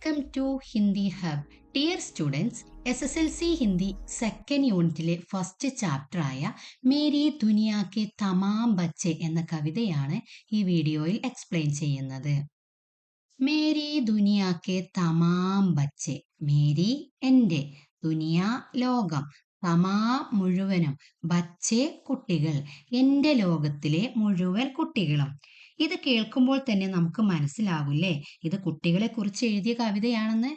Welcome to Hindi hub. Dear students, SSLC Hindi second യൂണിറ്റിലെ first ചാപ്റ്ററായ മേരി ദുനിയാ കെ തമാം ബച്ചെ എന്ന കവിതയാണ് ഈ വീഡിയോയിൽ എക്സ്പ്ലെയിൻ ചെയ്യുന്നത്. മേരി ദുനിയാ കെ തമാം ബച്ചെ, മേരി എൻ്റെ, ദുനിയ ലോകം, തമാം മുഴുവനും, ബച്ചെ കുട്ടികൾ, എൻ്റെ ലോകത്തിലെ മുഴുവൻ കുട്ടികളും. ഇത് കേൾക്കുമ്പോൾ തന്നെ നമുക്ക് മനസ്സിലാവില്ലേ ഇത് കുട്ടികളെ കുറിച്ച് എഴുതിയ കവിതയാണെന്ന്.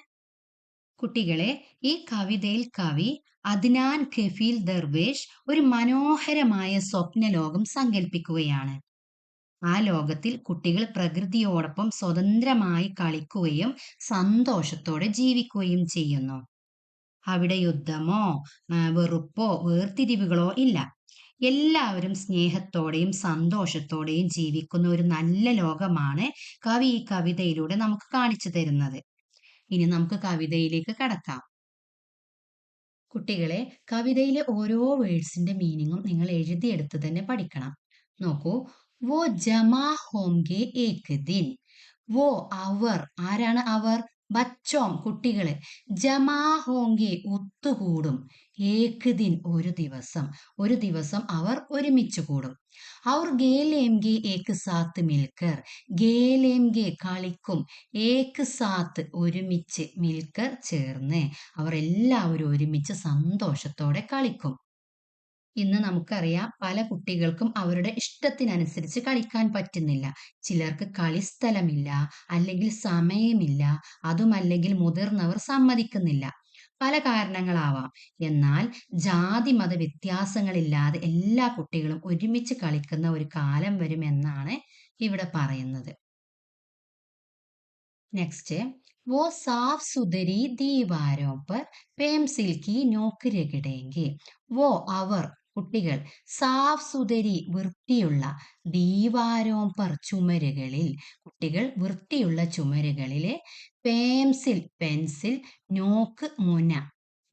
കുട്ടികളെ, ഈ കവിതയിൽ കവി അദ്നാൻ ഖഫീൽ ദർവേഷ് ഒരു മനോഹരമായ സ്വപ്നലോകം സങ്കല്പിക്കുകയാണ്. ആ ലോകത്തിൽ കുട്ടികൾ പ്രകൃതിയോടൊപ്പം സ്വതന്ത്രമായി കളിക്കുകയും സന്തോഷത്തോടെ ജീവിക്കുകയും ചെയ്യുന്നു. അവിടെ യുദ്ധമോ വെറുപ്പോ വേർതിരിവുകളോ ഇല്ല. എല്ലാവരും സ്നേഹത്തോടെയും സന്തോഷത്തോടെയും ജീവിക്കുന്ന ഒരു നല്ല ലോകമാണ് കവി ഈ കവിതയിലൂടെ നമുക്ക് കാണിച്ചു തരുന്നത്. ഇനി നമുക്ക് കവിതയിലേക്ക് കടക്കാം. കുട്ടികളെ, കവിതയിലെ ഓരോ വേർഡ്സിന്റെ മീനിങ്ങും നിങ്ങൾ എഴുതിയെടുത്ത് തന്നെ പഠിക്കണം. നോക്കൂ, വോ ജമാ ഹോംഗെ ഏക് ദിൻ. വോ അവർ, ആരാണ് അവർ? ബച്ചോം കുട്ടികള്. ജമാ ഹോംഗെ ഒത്തുകൂടും. ഏക് ദിൻ ഒരു ദിവസം, ഒരു ദിവസം അവർ ഒരുമിച്ച് കൂടും. അവർ ഗേലേംഗെ ഏക് സാത്ത് മിൽക്കർ, ഗേലേംഗെ കളിക്കും, ഏക് സാത്ത് ഒരുമിച്ച്, മിൽക്കർ ചേർന്ന്, അവർ എല്ലാവരും ഒരുമിച്ച് സന്തോഷത്തോടെ കളിക്കും. ഇന്ന് നമുക്കറിയാം പല കുട്ടികൾക്കും അവരുടെ ഇഷ്ടത്തിനനുസരിച്ച് കളിക്കാൻ പറ്റുന്നില്ല. ചിലർക്ക് കളിസ്ഥലമില്ല, അല്ലെങ്കിൽ സമയമില്ല, അതുമല്ലെങ്കിൽ മുതിർന്നവർ സമ്മതിക്കുന്നില്ല. പല കാരണങ്ങളാവാം. എന്നാൽ ജാതി മത വ്യത്യാസങ്ങളില്ലാതെ എല്ലാ കുട്ടികളും ഒരുമിച്ച് കളിക്കുന്ന ഒരു കാലം വരുമെന്നാണ് ഇവിടെ പറയുന്നത്. നെക്സ്റ്റ്, वो साफ सुथरी दीवारों पर पेंसिल की नोक रगड़ेंगे. वो അവർ കുട്ടികൾ, സാഫ് സുതരി വൃത്തിയുള്ള, ദീവാരോം പർ ചുമരുകളിൽ, കുട്ടികൾ വൃത്തിയുള്ള ചുമരുകളിലെ, പേംസിൽ പെൻസിൽ, നോക്ക് മുന,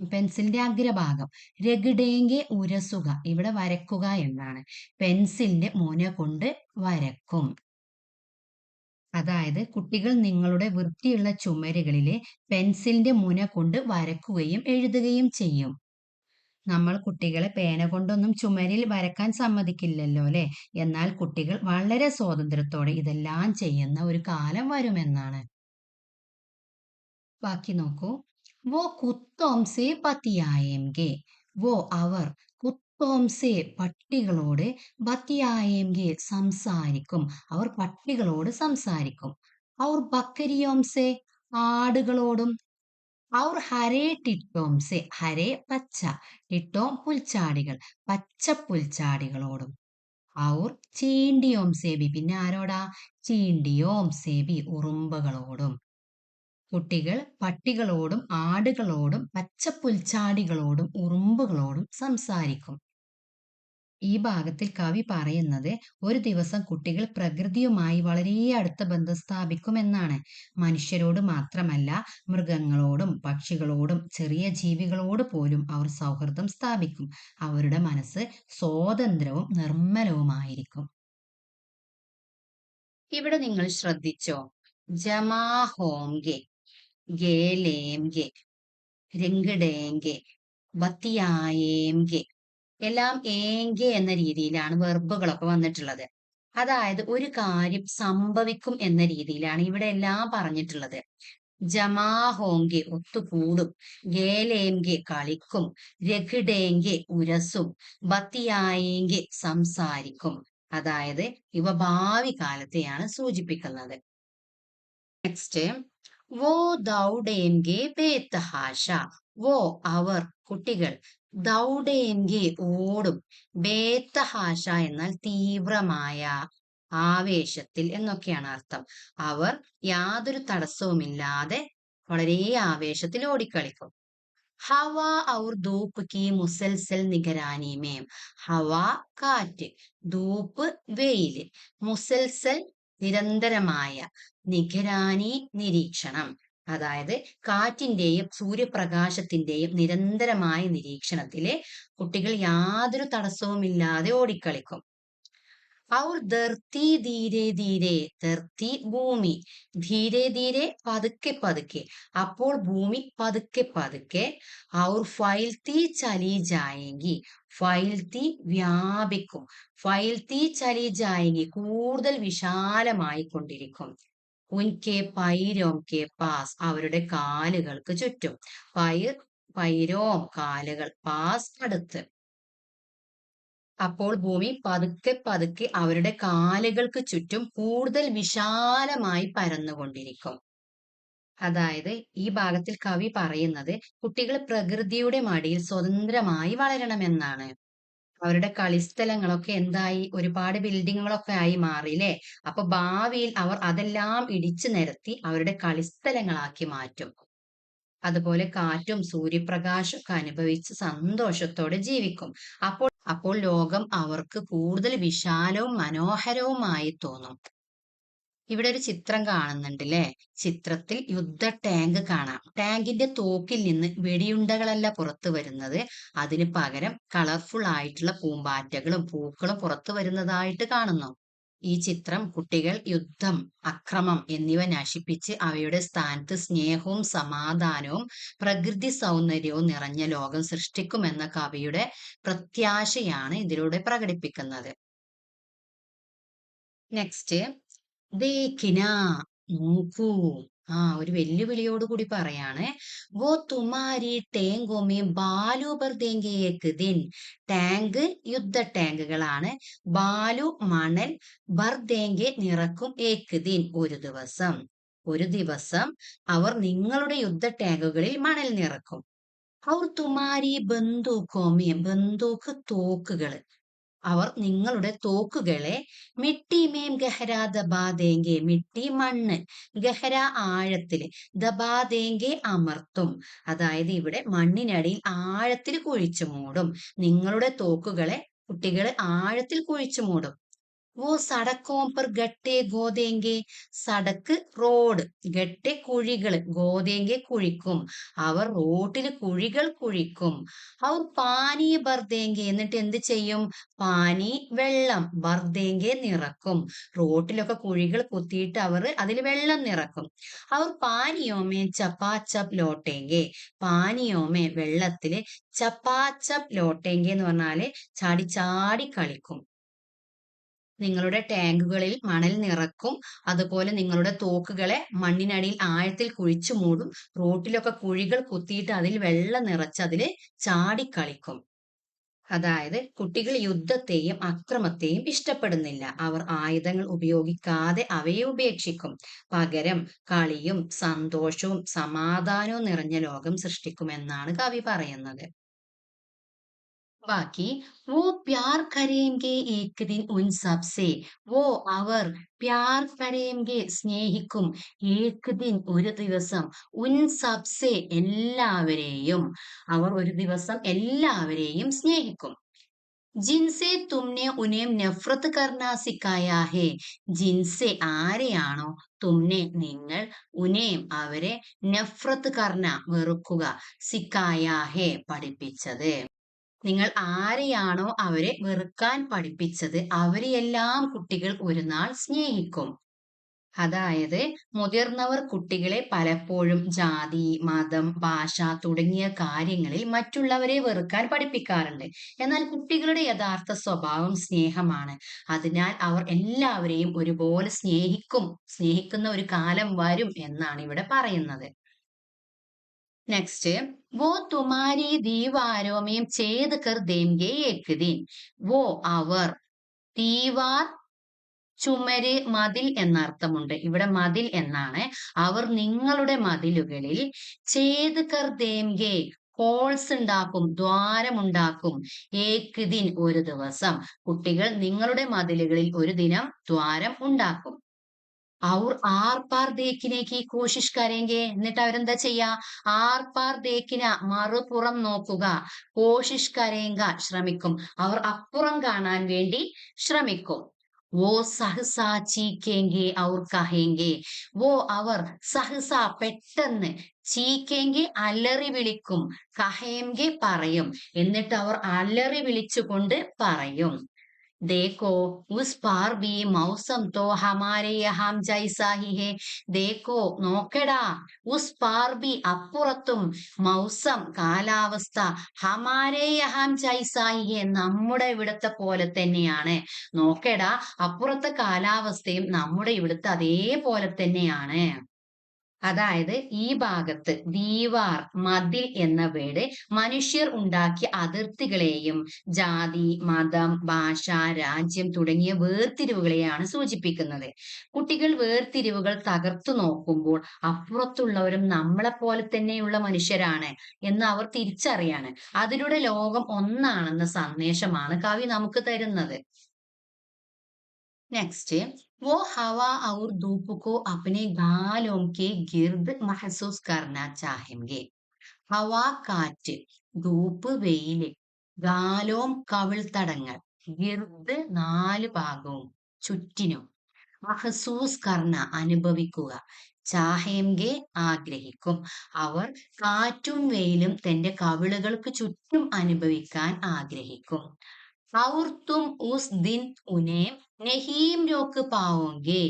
പെൻസിലിന്റെ അഗ്രഭാഗം, രഗിടേങ്കെ ഉരസുക, ഇവിടെ വരക്കുക എന്നാണ്. പെൻസിലിന്റെ മുന കൊണ്ട് വരക്കും. അതായത് കുട്ടികൾ നിങ്ങളുടെ വൃത്തിയുള്ള ചുമരുകളിലെ പെൻസിലിന്റെ മുന കൊണ്ട് വരക്കുകയും എഴുതുകയും ചെയ്യും. നമ്മൾ കുട്ടികളെ പേന കൊണ്ടൊന്നും ചുമരിൽ വരക്കാൻ സമ്മതിക്കില്ലല്ലോ അല്ലെ. എന്നാൽ കുട്ടികൾ വളരെ സ്വാതന്ത്ര്യത്തോടെ ഇതെല്ലാം ചെയ്യുന്ന ഒരു കാലം വരുമെന്നാണ്. ബാക്കി നോക്കൂ, വോ കുത്തോംസെ പതിയായെങ്കെ. വോ അവർ, കുത്തോംസെ പട്ടികളോട്, ബത്തിയായെങ്കെ സംസാരിക്കും, അവർ പട്ടികളോട് സംസാരിക്കും. അവർ ബക്കരിയോംസെ ആടുകളോടും. അവർ ഹരേ ടിട്ടോംസെ, ഹരേ പച്ച, ടിട്ടോം പുൽച്ചാടികൾ, പച്ച പുൽച്ചാടികളോടും. അവർ ചീണ്ടിയോം സേബി, പിന്നെ ആരോടാ? ചീണ്ടിയോം സേബി, ഉറുമ്പുകളോടും. കുട്ടികൾ പട്ടികളോടും ആടുകളോടും പച്ചപ്പുൽച്ചാടികളോടും ഉറുമ്പുകളോടും സംസാരിക്കും. ഈ ഭാഗത്തിൽ കവി പറയുന്നത് ഒരു ദിവസം കുട്ടികൾ പ്രകൃതിയുമായി വളരെ അടുത്ത ബന്ധം സ്ഥാപിക്കുമെന്നാണ്. മനുഷ്യരോട് മാത്രമല്ല, മൃഗങ്ങളോടും പക്ഷികളോടും ചെറിയ ജീവികളോട് പോലും അവർ സൗഹൃദം സ്ഥാപിക്കും. അവരുടെ മനസ്സ് സ്വതന്ത്രവും നിർമ്മലവുമായിരിക്കും. ഇവിടെ നിങ്ങൾ ശ്രദ്ധിച്ചോ? ജമാ ഹോംഗെ, ഗേലേംഗെ, രംഗിടേംഗെ, ബത്തിയായേംഗെ, എല്ലാം ഏങ്കെ എന്ന രീതിയിലാണ് വെർബുകളൊക്കെ വന്നിട്ടുള്ളത്. അതായത് ഒരു കാര്യം സംഭവിക്കും എന്ന രീതിയിലാണ് ഇവിടെ എല്ലാം പറഞ്ഞിട്ടുള്ളത്. ജമാ ഹോങ്കെ ഒത്തുകൂടും, ഗേലേംഗെ കളിക്കും, രഘിടേങ്കെ ഉരസും, ബത്തിയായെങ്കെ സംസാരിക്കും. അതായത് ഇവ ഭാവി കാലത്തെയാണ് സൂചിപ്പിക്കുന്നത്. നെക്സ്റ്റ്, വോ ദൗഡേംഗെ ബേത്തഹാഷ. വോ അവർ കുട്ടികൾ, ദൗഡേംഗെ ഓടും, ബേത്തഹാഷ എന്നാൽ തീവ്രമായ ആവേശത്തിൽ എന്നൊക്കെയാണ് അർത്ഥം. അവർ യാതൊരു തടസ്സവുമില്ലാതെ വളരെ ആവേശത്തിൽ ഓടിക്കളിക്കും. ഹവ ഔർ ധൂപ്പ് കി മുസൽസൽ നിഗരാനി മേം. ഹവ കാറ്റ്, ധൂപ്പ് വെയില്, മുസൽസൽ നിരന്തരമായ, നിഗരാനി നിരീക്ഷണം. അതായത് കാറ്റിന്റെയും സൂര്യപ്രകാശത്തിന്റെയും നിരന്തരമായ നിരീക്ഷണത്തില് കുട്ടികൾ യാതൊരു തടസ്സവുമില്ലാതെ ഓടിക്കളിക്കും. ഔർ ധർത്തി ധീരെ ധീരെ, ധർത്തി ഭൂമി, ധീരെ ധീരെ പതുക്കെ പതുക്കെ, അപ്പോൾ ഭൂമി പതുക്കെ പതുക്കെ. ഔർ ഫൈൽത്തി ചലി ജായെങ്കി, ഫൈൽത്തി വ്യാപിക്കും, ഫൈൽത്തി ചലി ജായെങ്കി കൂടുതൽ വിശാലമായി കൊണ്ടിരിക്കും. ഉൻകെ പൈരോം കെ പാസ്, അവരുടെ കാലുകൾക്ക് ചുറ്റും. പൈർ, പൈരോം കാലുകൾ, പാസ് അടുത്ത്. അപ്പോൾ ഭൂമി പതുക്കെ പതുക്കെ അവരുടെ കാലുകൾക്ക് ചുറ്റും കൂടുതൽ വിശാലമായി പരന്നുകൊണ്ടിരിക്കും. അതായത് ഈ ഭാഗത്തിൽ കവി പറയുന്നത് കുട്ടികൾ പ്രകൃതിയുടെ മടിയിൽ സ്വതന്ത്രമായി വളരണമെന്നാണ്. അവരുടെ കളിസ്ഥലങ്ങളൊക്കെ എന്തായി, ഒരുപാട് ബിൽഡിങ്ങുകളൊക്കെ ആയി മാറിയില്ലേ. അപ്പൊ ഭാവിയിൽ അവർ അതെല്ലാം ഇടിച്ചു നിരത്തി അവരുടെ കളിസ്ഥലങ്ങളാക്കി മാറ്റും. അതുപോലെ കാറ്റും സൂര്യപ്രകാശം ഒക്കെ അനുഭവിച്ച് സന്തോഷത്തോടെ ജീവിക്കും. അപ്പോൾ ലോകം അവർക്ക് കൂടുതൽ വിശാലവും മനോഹരവുമായി തോന്നും. ഇവിടെ ഒരു ചിത്രം കാണുന്നുണ്ട് ല്ലേ. ചിത്രത്തിൽ യുദ്ധ ടാങ്ക് കാണാം. ടാങ്കിന്റെ തോക്കിൽ നിന്ന് വെടിയുണ്ടകളല്ല പുറത്തു വരുന്നത്, അതിന് പകരം കളർഫുൾ ആയിട്ടുള്ള പൂമ്പാറ്റകളും പൂക്കളും പുറത്തു വരുന്നതായിട്ട് കാണുന്നു. ഈ ചിത്രം കുട്ടികൾ യുദ്ധം, അക്രമം എന്നിവ നശിപ്പിച്ച് അവയുടെ സ്ഥാനത്ത് സ്നേഹവും സമാധാനവും പ്രകൃതി സൗന്ദര്യവും നിറഞ്ഞ ലോകം സൃഷ്ടിക്കുമെന്ന കവിയുടെ പ്രത്യാശയാണ് ഇതിലൂടെ പ്രകടിപ്പിക്കുന്നത്. നെക്സ്റ്റ്, ദേഖിന, നോക്കൂ. ഒരു വെല്ലുവിളിയോട് കൂടി പറയാണ്. വോ തുമാരി ടേങ്കോമേ ബാലു ഭർ ദേങ്കെ ഏക് ദിൻ. ടാങ്ക് യുദ്ധ ടാങ്കുകളാണ്. ബാലു മണൽ, ഭർ ദേങ്കെ നിറക്കും, ഏക് ദിൻ ഒരു ദിവസം. ഒരു ദിവസം അവർ നിങ്ങളുടെ യുദ്ധ ടാങ്കുകളിൽ മണൽ നിറക്കും. ഔർ തുമാരി ബന്ദൂക്കോമേ, ബന്ദൂക്ക് തോക്കുകൾ, അവർ നിങ്ങളുടെ തോക്കുകളെ മിട്ടി മേം ഗഹര ദബാദേങ്കെ, മിട്ടി മണ്ണ്, ഗഹര ആഴത്തില്, ദബാദേങ്കെ അമർത്തും, അതായത് ഇവിടെ മണ്ണിനടിയിൽ ആഴത്തിൽ കുഴിച്ചു മൂടും. നിങ്ങളുടെ തോക്കുകളെ കുട്ടികൾ ആഴത്തിൽ കുഴിച്ചു മൂടും. वो സടക്കോം पर ഗട്ടെ ഗോതേങ്കെ, സടക്ക് റോഡ്, ഗട്ടെ കുഴികൾ, ഗോതേങ്കെ കുഴിക്കും, അവർ റോട്ടിൽ കുഴികൾ കുഴിക്കും. അവർ പാനി ബർദേങ്കെ, എന്നിട്ട് എന്ത് ചെയ്യും, പാനി വെള്ളം, ബർദേങ്കെ നിറക്കും, റോട്ടിലൊക്കെ കുഴികൾ കുത്തിയിട്ട് അവർ അതിൽ വെള്ളം നിറക്കും. അവർ പാനിയോമേ ചപ്പാച്ചപ്പ് ലോട്ടേങ്കെ, പാനിയോമേ വെള്ളത്തില്, ചപ്പാച്ചപ്പ് ലോട്ടേങ്കെ എന്ന് പറഞ്ഞാല് ചാടി ചാടി കളിക്കും. നിങ്ങളുടെ ടാങ്കുകളിൽ മണൽ നിറക്കും, അതുപോലെ നിങ്ങളുടെ തോക്കുകളെ മണ്ണിനടിയിൽ ആഴത്തിൽ കുഴിച്ചു മൂടും, റോട്ടിലൊക്കെ കുഴികൾ കുത്തിയിട്ട് അതിൽ വെള്ളം നിറച്ച് അതിൽ ചാടിക്കളിക്കും. അതായത് കുട്ടികൾ യുദ്ധത്തെയും അക്രമത്തെയും ഇഷ്ടപ്പെടുന്നില്ല. അവർ ആയുധങ്ങൾ ഉപയോഗിക്കാതെ അവയെ ഉപേക്ഷിക്കും. പകരം കളിയും സന്തോഷവും സമാധാനവും നിറഞ്ഞ ലോകം സൃഷ്ടിക്കുമെന്നാണ് കവി പറയുന്നത്. ബാക്കി, वो प्यार करेंगे एक दिन उन सब से, वो അവർ പ്യാർ കരേംഗെ സ്നേഹിക്കും, ഏക് ദിൻ ഒരു ദിവസം, ഉൻ സബ്സെ എല്ലാവരെയും, അവർ ഒരു ദിവസം എല്ലാവരെയും സ്നേഹിക്കും. ജിൻസെ തുമ്നെ ഉനേം നഫ്രത്ത് കർണ സിക്കായാ ഹേ, ജിൻസെ ആരെയാണോ, തുമ്നെ നിങ്ങൾ, ഉനേം അവരെ, നഫ്രത്ത് കർണ വെറുക്കുക, സിക്കായാ ഹേ പഠിപ്പിച്ചത്. നിങ്ങൾ ആരെയാണോ അവരെ വെറുക്കാൻ പഠിപ്പിച്ചത് അവരെയെല്ലാം കുട്ടികൾ ഒരു നാൾ സ്നേഹിക്കും. അതായത് മുതിർന്നവർ കുട്ടികളെ പലപ്പോഴും ജാതി, മതം, ഭാഷ തുടങ്ങിയ കാര്യങ്ങളിൽ മറ്റുള്ളവരെ വെറുക്കാൻ പഠിപ്പിക്കാറുണ്ട്. എന്നാൽ കുട്ടികളുടെ യഥാർത്ഥ സ്വഭാവം സ്നേഹമാണ്. അതിനാൽ അവർ എല്ലാവരെയും ഒരുപോലെ സ്നേഹിക്കും, സ്നേഹിക്കുന്ന ഒരു കാലം വരും എന്നാണ് ഇവിടെ പറയുന്നത്. നെക്സ്റ്റ്, वो तुम्हारी दीवारों में छेद कर देंगे एक दिन. वो അവർ, ദീവാർ ചുമര്, മതിൽ എന്നർത്ഥമുണ്ട്. ഇവിടെ മതിൽ എന്നാണ്. അവർ നിങ്ങളുടെ മതിലുകളിൽ ഛേദ് കർ ദേംഗെ, ഹോൾസ് ഉണ്ടാക്കും, ദ്വാരമുണ്ടാക്കും, ഏക് ദിൻ ഒരു ദിവസം. കുട്ടികൾ നിങ്ങളുടെ മതിലുകളിൽ ഒരു ദിനം ദ്വാരം ഉണ്ടാക്കും. ഔർ ആർ പാർ ദേക്കിനേക്ക് കോശിഷ് കരേങ്കെ, എന്നിട്ട് അവരെന്താ ചെയ്യാ, ആർ പാർ ദേക്കിന മറുപുറം നോക്കുക, കോശിഷ് കരേങ്ക ശ്രമിക്കും, അവർ അപ്പുറം കാണാൻ വേണ്ടി ശ്രമിക്കും. വോ സഹസ ചീക്കേങ്കെ ഔർ കഹേങ്കെ, വോ അവർ, സഹസ പെട്ടെന്ന്, ചീക്കേങ്കെ അലറി വിളിക്കും, കഹേങ്കെ പറയും, എന്നിട്ട് അവർ അലറി വിളിച്ചുകൊണ്ട് പറയും. देखो उस पार भी मौसम तो हमारे यहाँ जैसा ही है देखो നോക്കടാ ഉസ് പാർ ബി അപ്പുറത്തും മൗസം കാലാവസ്ഥ ഹമാരെ യഹാം ജൈസായി ഹെ നമ്മുടെ ഇവിടുത്തെ പോലെ തന്നെയാണ് നോക്കടാ അപ്പുറത്തെ കാലാവസ്ഥയും നമ്മുടെ ഇവിടുത്തെ അതേപോലെ തന്നെയാണ് അതായത് ഈ ഭാഗത്ത് ദീവാർ മതിൽ എന്ന വേർഡ് മനുഷ്യർ ഉണ്ടാക്കിയ അതിർത്തികളെയും ജാതി മതം ഭാഷ രാജ്യം തുടങ്ങിയ വേർതിരിവുകളെയാണ് സൂചിപ്പിക്കുന്നത് കുട്ടികൾ വേർതിരിവുകൾ തകർത്തു നോക്കുമ്പോൾ അപ്പുറത്തുള്ളവരും നമ്മളെ പോലെ തന്നെയുള്ള മനുഷ്യരാണ് എന്ന് അവർ തിരിച്ചറിയാണ് അതിലൂടെ ലോകം ഒന്നാണെന്ന സന്ദേശമാണ് കവി നമുക്ക് തരുന്നത് नेक्स्ट वो हवा और धूप को अपने गालों के गिर्द महसूस करना चाहेंगे ഹവ കാറ്റ് ധൂപ്പ് വെയില് ഗാലോം കവിൾത്തടങ്ങൾ ഗിർദ് നാല് ഭാഗവും ചുറ്റിനും മഹസൂസ് കർണ അനുഭവിക്കുക ചാഹേംഗെ ആഗ്രഹിക്കും അവർ കാറ്റും വെയിലും തന്റെ കവിളുകൾക്ക് ചുറ്റും അനുഭവിക്കാൻ ആഗ്രഹിക്കും और तुम उस दिन उन्हें नहीं रोक पाओगे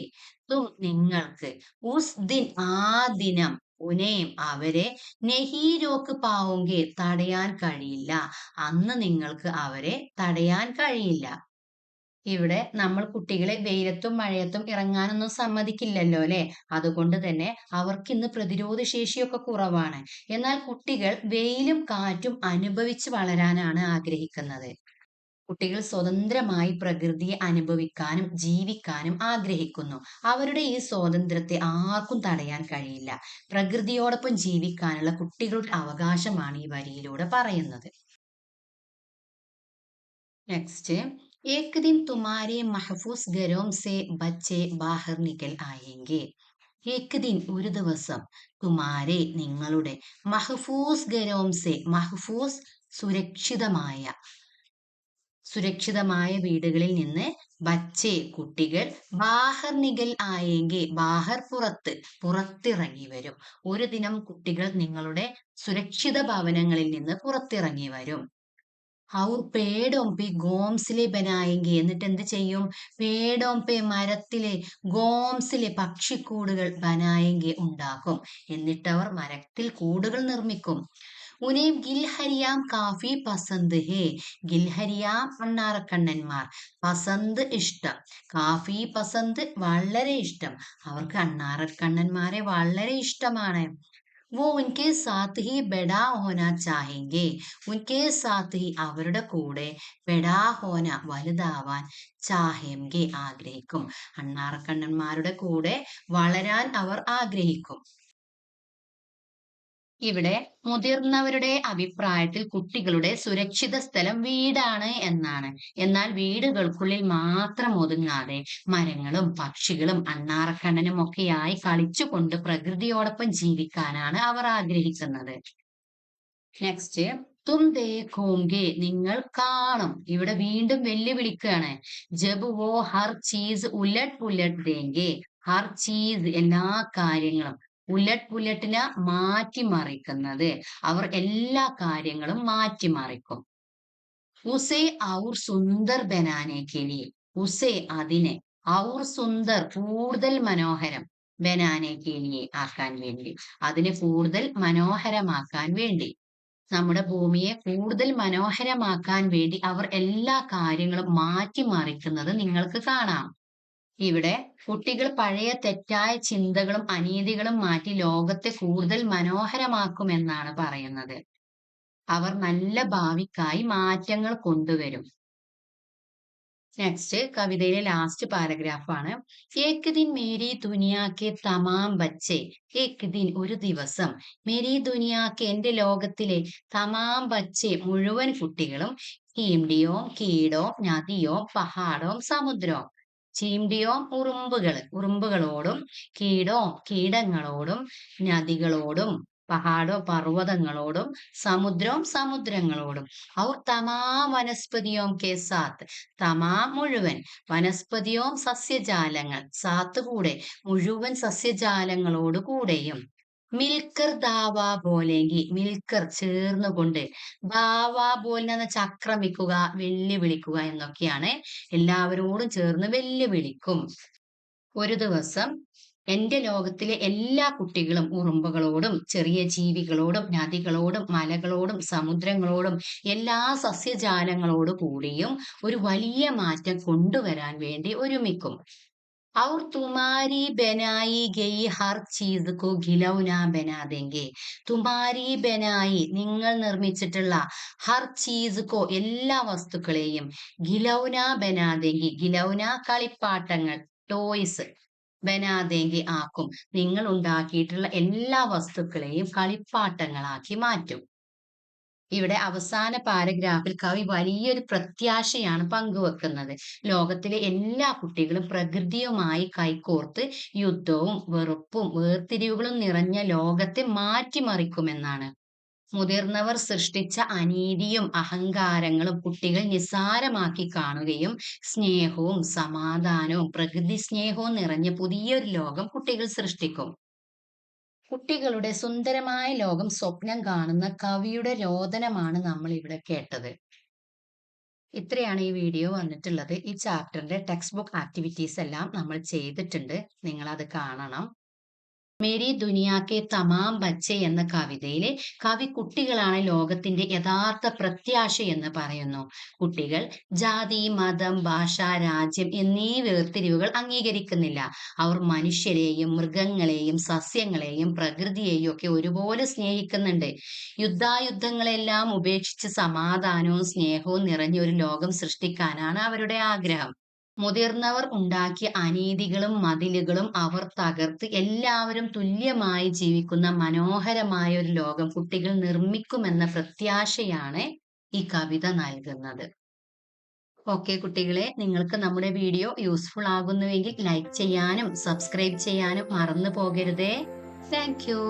തും നിങ്ങൾക്ക് ഉസ് ദിൻ ആ ദിനം ഉനേം അവരെ നെഹി രോക്ക് പാവുങ്കെ തടയാൻ കഴിയില്ല അന്ന് നിങ്ങൾക്ക് അവരെ തടയാൻ കഴിയില്ല ഇവിടെ നമ്മൾ കുട്ടികളെ വെയിലത്തും മഴയത്തും ഇറങ്ങാനൊന്നും സമ്മതിക്കില്ലല്ലോ അല്ലെ അതുകൊണ്ട് തന്നെ അവർക്ക് ഇന്ന് പ്രതിരോധ ശേഷിയൊക്കെ കുറവാണ് എന്നാൽ കുട്ടികൾ വെയിലും കാറ്റും അനുഭവിച്ച് വളരാനാണ് ആഗ്രഹിക്കുന്നത് കുട്ടികൾ സ്വതന്ത്രമായി പ്രകൃതിയെ അനുഭവിക്കാനും ജീവിക്കാനും ആഗ്രഹിക്കുന്നു അവരുടെ ഈ സ്വാതന്ത്ര്യത്തെ ആർക്കും തടയാൻ കഴിയില്ല പ്രകൃതിയോടൊപ്പം ജീവിക്കാനുള്ള കുട്ടികളുടെ അവകാശമാണ് ഈ വരിയിലൂടെ പറയുന്നത് നെക്സ്റ്റ് एक दिन तुम्हारे महफूस घरों से बच्चे बाहर निकल आएंगे एक दिन ഒരു ദിവസം തുമാരെ നിങ്ങളുടെ മഹഫൂസ് ഗരോംസെ മഹഫൂസ് സുരക്ഷിതമായ സുരക്ഷിതമായ വീടുകളിൽ നിന്ന് ബച്ചെ കുട്ടികൾ ബാഹർ നികൽ ആയെങ്കിൽ ബാഹർ പുറത്തിറങ്ങി വരും ഒരു ദിനം കുട്ടികൾ നിങ്ങളുടെ സുരക്ഷിത ഭവനങ്ങളിൽ നിന്ന് പുറത്തിറങ്ങി വരും ഔർ പേടോംപെ ഗോംസിലെ ബനായെങ്കിൽ എന്നിട്ട് എന്ത് ചെയ്യും പേടോംപെ മരത്തിലെ ഗോംസിലെ പക്ഷിക്കൂടുകൾ ബനായെങ്കിൽ ഉണ്ടാക്കും എന്നിട്ട് അവർ മരത്തിൽ കൂടുകൾ നിർമ്മിക്കും ഉനേം ഗിൽഹരിയാം കാഫി പസന്ത് ഹേ ഗിൽഹരിയാം അണ്ണാറക്കണ്ണന്മാർ പസന്ത് ഇഷ്ടം കാഫി പസന്ത് വളരെ ഇഷ്ടം അവർക്ക് അണ്ണാറക്കണ്ണന്മാരെ വളരെ ഇഷ്ടമാണ് वो उनके साथ ही बड़ा होना चाहेंगे उनके साथ ही അവരുടെ കൂടെ ബെഡാ ഹോന വലുതാവാൻ ചാഹേംഗെ ആഗ്രഹിക്കും അണ്ണാറക്കണ്ണന്മാരുടെ കൂടെ വളരാൻ അവർ ആഗ്രഹിക്കും ഇവിടെ മുതിർന്നവരുടെ അഭിപ്രായത്തിൽ കുട്ടികളുടെ സുരക്ഷിത സ്ഥലം വീടാണ് എന്നാണ് എന്നാൽ വീടുകൾക്കുള്ളിൽ മാത്രം ഒതുങ്ങാതെ മരങ്ങളും പക്ഷികളും അണ്ണാറക്കണ്ണനും ഒക്കെയായി കളിച്ചുകൊണ്ട് പ്രകൃതിയോടൊപ്പം ജീവിക്കാനാണ് അവർ ആഗ്രഹിക്കുന്നത് നെക്സ്റ്റ് തും ദേഖോങ്കെ നിങ്ങൾ കാണും ഇവിടെ വീണ്ടും വെല്ലുവിളിക്കുകയാണ് ജബ് വോ ഹർ ചീസ് ഉലട്ട് പുലട്ട് ദേങ്കെ ഹർ ചീസ് എല്ലാ കാര്യങ്ങളും ഉലട്ട് പുലട്ടിനെ മാറ്റിമറിക്കുന്നത് അവർ എല്ലാ കാര്യങ്ങളും മാറ്റിമറിക്കും ഉസേ ഔർ സുന്ദർ ബനാനെ കെലിയെ ഉസേ അതിനെ ഔർ സുന്ദർ കൂടുതൽ മനോഹരം ബനാനെ കെലിയെ ആക്കാൻ വേണ്ടി അതിനെ കൂടുതൽ മനോഹരമാക്കാൻ വേണ്ടി നമ്മുടെ ഭൂമിയെ കൂടുതൽ മനോഹരമാക്കാൻ വേണ്ടി അവർ എല്ലാ കാര്യങ്ങളും മാറ്റിമറിക്കുന്നത് നിങ്ങൾക്ക് കാണാം ഇവിടെ കുട്ടികൾ പഴയ തെറ്റായ ചിന്തകളും അനീതികളും മാറ്റി ലോകത്തെ കൂടുതൽ മനോഹരമാക്കുമെന്നാണ് പറയുന്നത് അവർ നല്ല ഭാവിക്കായി മാറ്റങ്ങൾ കൊണ്ടുവരും നെക്സ്റ്റ് കവിതയിലെ ലാസ്റ്റ് പാരഗ്രാഫാണ് ഏക് ദിൻ മേരി ദുനിയാക്കെ തമാം ബച്ചെ ഏക് ദിൻ ഒരു ദിവസം മേരി ദുനിയാക്കെ എന്റെ ലോകത്തിലെ തമാം ബച്ചെ മുഴുവൻ കുട്ടികളും കീംഡിയോ കീടോ നദിയോ പഹാടോ സമുദ്രോ ചീംഡിയോം ഉറുമ്പുകളോടും കീടോ കീടങ്ങളോടും നദികളോടും പഹാടോ പർവ്വതങ്ങളോടും സമുദ്രങ്ങളോടും ഔർ തമാം വനസ്പതിയോം കെ സാത്ത് തമാം മുഴുവൻ വനസ്പതിയോം സസ്യജാലങ്ങൾ സാത്ത് കൂടെ മുഴുവൻ സസ്യജാലങ്ങളോട് കൂടെയും മിൽക്കർ ദാവാ ബോലെങ്കി മിൽക്കർ ചേർന്നുകൊണ്ട്, ദാവാ ബോലിനെ ആക്രമിക്കുക, വെല്ലുവിളിക്കുക എന്നൊക്കെയാണ്. എല്ലാവരോടും ചേർന്ന് വെല്ലുവിളിക്കും. ഒരു ദിവസം എന്റെ ലോകത്തിലെ എല്ലാ കുട്ടികളും ഉറുമ്പുകളോടും ചെറിയ ജീവികളോടും നദികളോടും മലകളോടും സമുദ്രങ്ങളോടും എല്ലാ സസ്യജാലങ്ങളോട് കൂടിയും ഒരു വലിയ മാറ്റം കൊണ്ടുവരാൻ വേണ്ടി ഒരുമിക്കും. और तुम्हारी बनाई गई हर चीज को ഖിലൗന ബനാ ദേംഗെ. തുമാരി ബനായി നിങ്ങൾ നിർമ്മിച്ചിട്ടുള്ള ഹർ ചീസ് കോ എല്ലാ വസ്തുക്കളെയും ഖിലൗന ബനാ ദേംഗി ഖിലൗന കളിപ്പാട്ടങ്ങൾ ടോയ്സ് ബനാദേങ്കി ആക്കും. നിങ്ങൾ ഉണ്ടാക്കിയിട്ടുള്ള എല്ലാ വസ്തുക്കളെയും കളിപ്പാട്ടങ്ങളാക്കി മാറ്റും. ഇവിടെ അവസാന പാരഗ്രാഫിൽ കവി വലിയൊരു പ്രത്യാശയാണ് പങ്കുവെക്കുന്നത്. ലോകത്തിലെ എല്ലാ കുട്ടികളും പ്രകൃതിയുമായി കൈകോർത്ത് യുദ്ധവും വെറുപ്പും വേർതിരിവുകളും നിറഞ്ഞ ലോകത്തെ മാറ്റിമറിക്കുമെന്നാണ്. മുതിർന്നവർ സൃഷ്ടിച്ച അനീതിയും അഹങ്കാരങ്ങളും കുട്ടികൾ നിസ്സാരമാക്കി കാണുകയും സ്നേഹവും സമാധാനവും പ്രകൃതി സ്നേഹവും നിറഞ്ഞ പുതിയൊരു ലോകം കുട്ടികൾ സൃഷ്ടിക്കും. കുട്ടികളുടെ സുന്ദരമായ ലോകം സ്വപ്നം കാണുന്ന കവിയുടെ രോദനമാണ് നമ്മൾ ഇവിടെ കേട്ടത്. ഇത്രയാണ് ഈ വീഡിയോ വന്നിട്ടുള്ളത്. ഈ ചാപ്റ്ററിന്റെ ടെക്സ്റ്റ് ബുക്ക് ആക്ടിവിറ്റീസ് എല്ലാം നമ്മൾ ചെയ്തിട്ടുണ്ട്. നിങ്ങൾ അത് കാണണം. മേരി ദുനിയാ കെ തമാം ബച്ചെ എന്ന കവിതയിലെ കവി കുട്ടികളാണ് ലോകത്തിന്റെ യഥാർത്ഥ പ്രത്യാശ എന്ന് പറയുന്നു. കുട്ടികൾ ജാതി, മതം, ഭാഷ, രാജ്യം എന്നീ വേർതിരിവുകൾ അംഗീകരിക്കുന്നില്ല. അവർ മനുഷ്യരെയും മൃഗങ്ങളെയും സസ്യങ്ങളെയും പ്രകൃതിയെയും ഒക്കെ ഒരുപോലെ സ്നേഹിക്കുന്നുണ്ട്. യുദ്ധായുദ്ധങ്ങളെല്ലാം ഉപേക്ഷിച്ച് സമാധാനവും സ്നേഹവും നിറഞ്ഞ ഒരു ലോകം സൃഷ്ടിക്കാനാണ് അവരുടെ ആഗ്രഹം. മുതിർന്നവർ ഉണ്ടാക്കിയ അനീതികളും മതിലുകളും അവർ തകർത്ത് എല്ലാവരും തുല്യമായി ജീവിക്കുന്ന മനോഹരമായ ഒരു ലോകം കുട്ടികൾ നിർമ്മിക്കുമെന്ന പ്രത്യാശയാണ് ഈ കവിത നൽകുന്നത്. ഓക്കെ കുട്ടികളെ, നിങ്ങൾക്ക് നമ്മുടെ വീഡിയോ യൂസ്ഫുൾ ആകുന്നുവെങ്കിൽ ലൈക്ക് ചെയ്യാനും സബ്സ്ക്രൈബ് ചെയ്യാനും മറന്നു പോകരുതേ. Thank U.